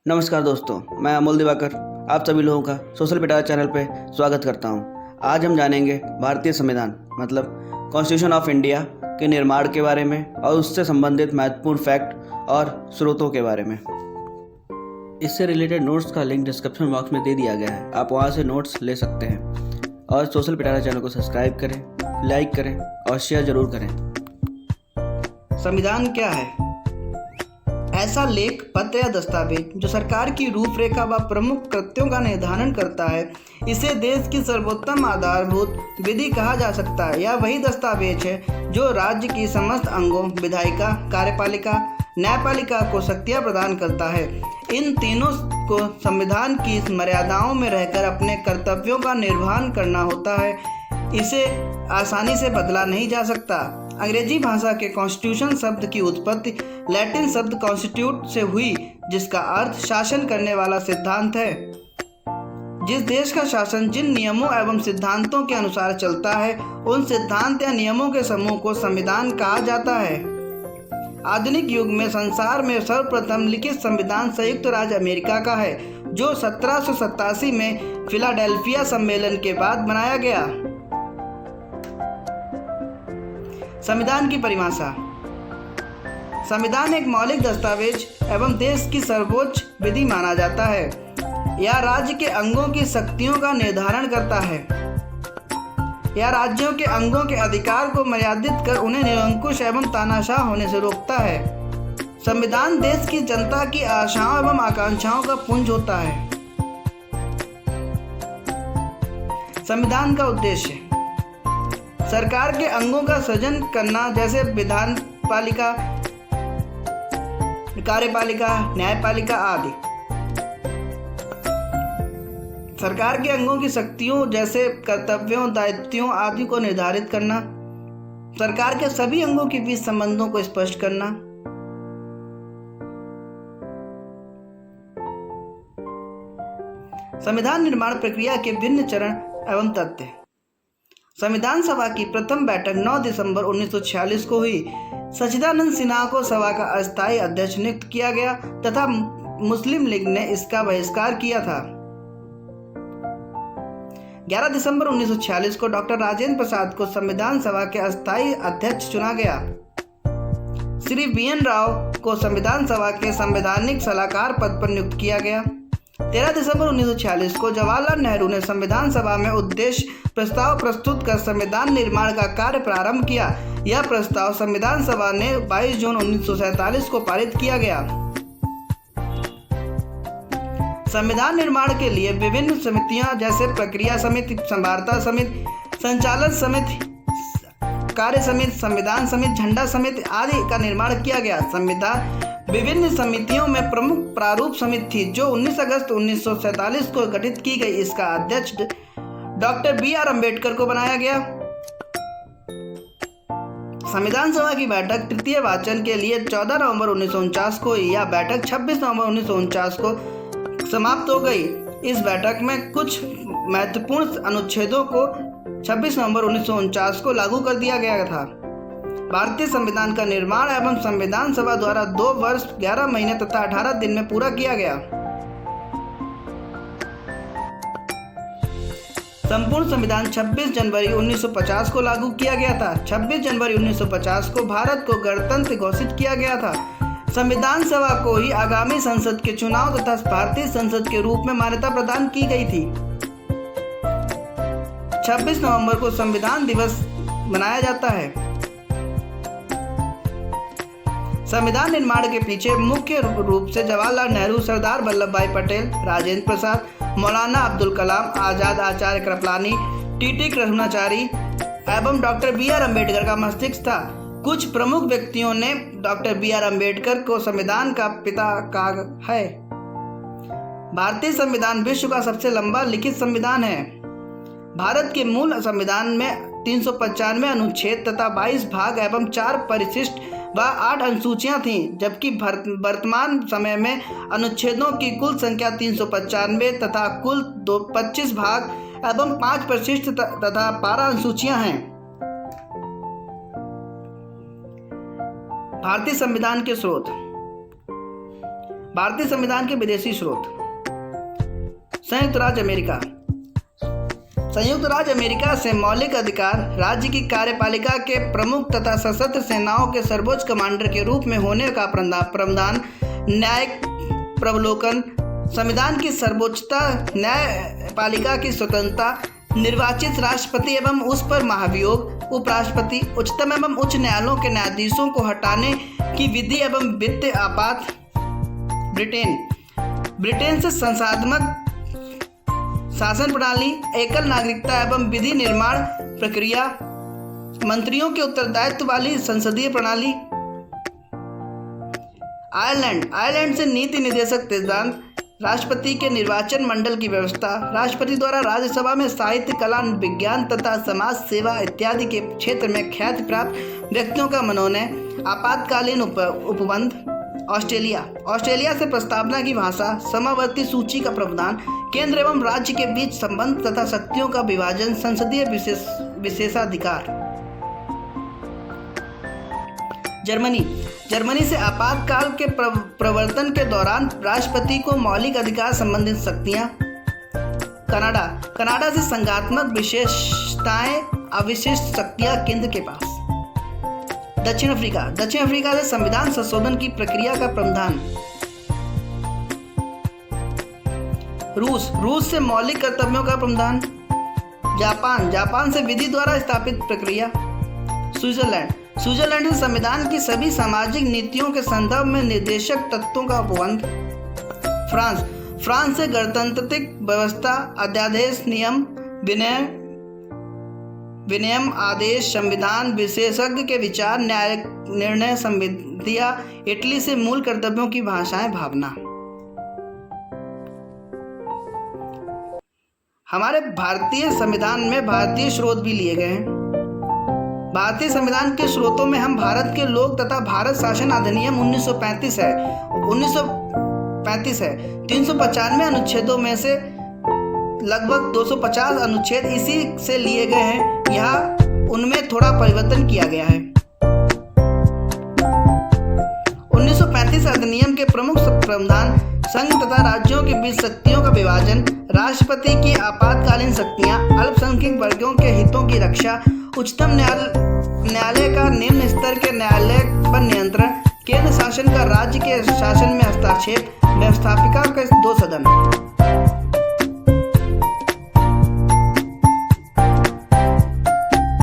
नमस्कार दोस्तों, मैं अमोल दिवाकर आप सभी लोगों का सोशल पिटारा चैनल पे स्वागत करता हूं। आज हम जानेंगे भारतीय संविधान मतलब कॉन्स्टिट्यूशन ऑफ इंडिया के निर्माण के बारे में और उससे संबंधित महत्वपूर्ण फैक्ट और स्रोतों के बारे में। इससे रिलेटेड नोट्स का लिंक डिस्क्रिप्शन बॉक्स में दे दिया गया है, आप वहां से नोट्स ले सकते हैं। और सोशल पिटारा चैनल को सब्सक्राइब करें, लाइक करें और शेयर जरूर करें। संविधान क्या है? ऐसा लेख, पत्र या दस्तावेज जो सरकार की रूपरेखा व प्रमुख कृत्यों का निर्धारण करता है, इसे देश की सर्वोत्तम आधारभूत विधि कहा जा सकता है। यह वही दस्तावेज है जो राज्य की समस्त अंगों, विधायिका, कार्यपालिका, न्यायपालिका को शक्तियां प्रदान करता है। इन तीनों को संविधान की मर्यादाओं में रहकर अपने कर्तव्यों का निर्वहन करना होता है। इसे आसानी से बदला नहीं जा सकता। अंग्रेजी भाषा के कॉन्स्टिट्यूशन शब्द की उत्पत्ति लैटिन शब्द कॉन्स्टिट्यूट से हुई, जिसका अर्थ शासन करने वाला सिद्धांत है। जिस देश का शासन जिन नियमों एवं सिद्धांतों के अनुसार चलता है, उन सिद्धांत या नियमों के समूह को संविधान कहा जाता है। आधुनिक युग में संसार में सर्वप्रथम लिखित संविधान संयुक्त राज्य अमेरिका का है, जो 1787 में फिलाडेल्फिया सम्मेलन के बाद बनाया गया। संविधान की परिभाषा। संविधान एक मौलिक दस्तावेज एवं देश की सर्वोच्च विधि माना जाता है। यह राज्य के अंगों की शक्तियों का निर्धारण करता है। यह राज्यों के अंगों के अधिकार को मर्यादित कर उन्हें निरंकुश एवं तानाशाह होने से रोकता है। संविधान देश की जनता की आशाओं एवं आकांक्षाओं का पुंज होता है। संविधान का उद्देश्य सरकार के अंगों का सृजन करना, जैसे विधान पालिका, कार्यपालिका, न्यायपालिका आदि। सरकार के अंगों की शक्तियों जैसे कर्तव्यों, दायित्वों आदि को निर्धारित करना। सरकार के सभी अंगों के बीच संबंधों को स्पष्ट करना। संविधान निर्माण प्रक्रिया के भिन्न चरण एवं तथ्य। संविधान सभा की प्रथम बैठक 9 दिसंबर 1946 को हुई। सच्चिदानंद सिन्हा को सभा का अस्थायी अध्यक्ष नियुक्त किया गया तथा मुस्लिम लीग ने इसका बहिष्कार किया था। 11 दिसंबर 1946 को डॉक्टर राजेंद्र प्रसाद को संविधान सभा के अस्थायी अध्यक्ष चुना गया। श्री BN राव को संविधान सभा के संवैधानिक सलाहकार पद पर नियुक्त किया गया। 13 दिसंबर 1946 को जवाहरलाल नेहरू ने संविधान सभा में उद्देश्य प्रस्ताव प्रस्तुत कर संविधान निर्माण का कार्य प्रारंभ किया। यह प्रस्ताव संविधान सभा ने 22 जून 1947 को पारित किया गया। संविधान निर्माण के लिए विभिन्न समितियां जैसे प्रक्रिया समिति, संवार्ता समिति, संचालन समिति, कार्य समिति, संविधान समिति, झंडा समिति आदि का निर्माण किया गया। संविधान विभिन्न समितियों में प्रमुख प्रारूप समिति थी, जो 19 अगस्त 1947 को गठित की गई। इसका अध्यक्ष डॉक्टर BR अम्बेडकर को बनाया गया। संविधान सभा की बैठक तृतीय वाचन के लिए 14 नवंबर 1949 को हुई। यह बैठक 26 नवंबर 1949 को समाप्त हो गई। इस बैठक में कुछ महत्वपूर्ण अनुच्छेदों को 26 नवंबर 1949 को लागू कर दिया गया था। भारतीय संविधान का निर्माण एवं संविधान सभा द्वारा 2 वर्ष 11 महीने तथा 18 दिन में पूरा किया गया। संपूर्ण संविधान 26 जनवरी 1950 को लागू किया गया था। 26 जनवरी 1950 को भारत को गणतंत्र घोषित किया गया था। संविधान सभा को ही आगामी संसद के चुनाव तथा भारतीय संसद के रूप में मान्यता प्रदान की गई थी। 26 नवंबर को संविधान दिवस मनाया जाता है। संविधान निर्माण के पीछे मुख्य रूप से जवाहरलाल नेहरू, सरदार वल्लभ भाई पटेल, राजेंद्र प्रसाद, मौलाना अब्दुल कलाम आजाद, आचार्य कृपलानी, TT कृष्णाचारी एवं डॉक्टर BR अम्बेडकर का मस्तिष्क था। कुछ प्रमुख व्यक्तियों ने डॉक्टर BR अम्बेडकर को संविधान का पिता कहा है। भारतीय संविधान विश्व का सबसे लंबा लिखित संविधान है। भारत के मूल संविधान में 395 अनुच्छेद तथा 22 भाग एवं 4 परिशिष्ट व 8 अनुसूचियां थीं, जबकि वर्तमान समय में अनुच्छेदों की कुल संख्या 395 तथा कुल 25 भाग एवं 5 परिशिष्ट तथा 12 अनुसूचियां हैं। भारतीय संविधान के स्रोत। भारतीय संविधान के विदेशी स्रोत। संयुक्त राज्य अमेरिका। संयुक्त राज्य अमेरिका से मौलिक अधिकार राज्य की कार्यपालिका के प्रमुख तथा सशस्त्र सेनाओं के सर्वोच्च कमांडर के रूप में होने का प्रावधान, न्यायिक प्रवलोकन, संविधान की सर्वोच्चता, न्यायपालिका की स्वतंत्रता, निर्वाचित राष्ट्रपति एवं उस पर महाभियोग, उपराष्ट्रपति, उच्चतम एवं उच्च न्यायालयों के न्यायाधीशों को हटाने की विधि एवं वित्तीय आपात। ब्रिटेन से संसाधनात्मक शासन प्रणाली, एकल नागरिकता एवं विधि निर्माण प्रक्रिया, मंत्रियों के उत्तरदायित्व वाली संसदीय प्रणाली। आयरलैंड से नीति निर्देशक सिद्धांत, राष्ट्रपति के निर्वाचन मंडल की व्यवस्था, राष्ट्रपति द्वारा राज्यसभा में साहित्य, कला, विज्ञान तथा समाज सेवा इत्यादि के क्षेत्र में ख्याति प्राप्त व्यक्तियों का मनोनयन, आपातकालीन उपबंध। ऑस्ट्रेलिया से प्रस्तावना की भाषा, समावर्ती सूची का प्रावधान, केंद्र एवं राज्य के बीच संबंध तथा शक्तियों का विभाजन, संसदीय विशेषाधिकार। जर्मनी से आपातकाल के प्रवर्तन के दौरान राष्ट्रपति को मौलिक अधिकार संबंधित शक्तियां। कनाडा से संघात्मक विशेषताएं, अविशिष्ट शक्तियां केंद्र के पास। दक्षिण अफ्रीका से संविधान संशोधन की प्रक्रिया का प्रावधान। रूस से मौलिक कर्तव्यों का प्रावधान। जापान से विधि द्वारा स्थापित प्रक्रिया। स्विट्जरलैंड से संविधान की सभी सामाजिक नीतियों के संदर्भ में निर्देशक तत्वों का उपबंध। फ्रांस से गणतांत्रिक व्यवस्था, अध्यादेश, नियम, विनियम, आदेश, संविधान, विशेषज्ञ के विचार, न्याय निर्णय, संविधियां। इटली से मूल कर्तव्यों की भाषाएं, भावना। हमारे भारतीय संविधान में भारतीय स्रोत भी लिए गए हैं। भारतीय संविधान के स्रोतों में हम भारत के लोक तथा भारत शासन अधिनियम 1935 है। 395 अनुच्छेदों में से लगभग 250 अनुच्छेद इसी से लिए गए हैं। यहाँ उनमें थोड़ा परिवर्तन किया गया है। 1935 अधिनियम के प्रमुख प्रावधान, संघ तथा राज्यों के बीच शक्तियों का विभाजन, राष्ट्रपति की आपातकालीन शक्तियां, अल्पसंख्यक वर्गों के हितों की रक्षा, उच्चतम न्यायालय का निम्न स्तर के न्यायालय पर नियंत्रण, केंद्र शासन का राज्य के शासन में हस्तक्षेप, व्यवस्थापिका के 2 सदन।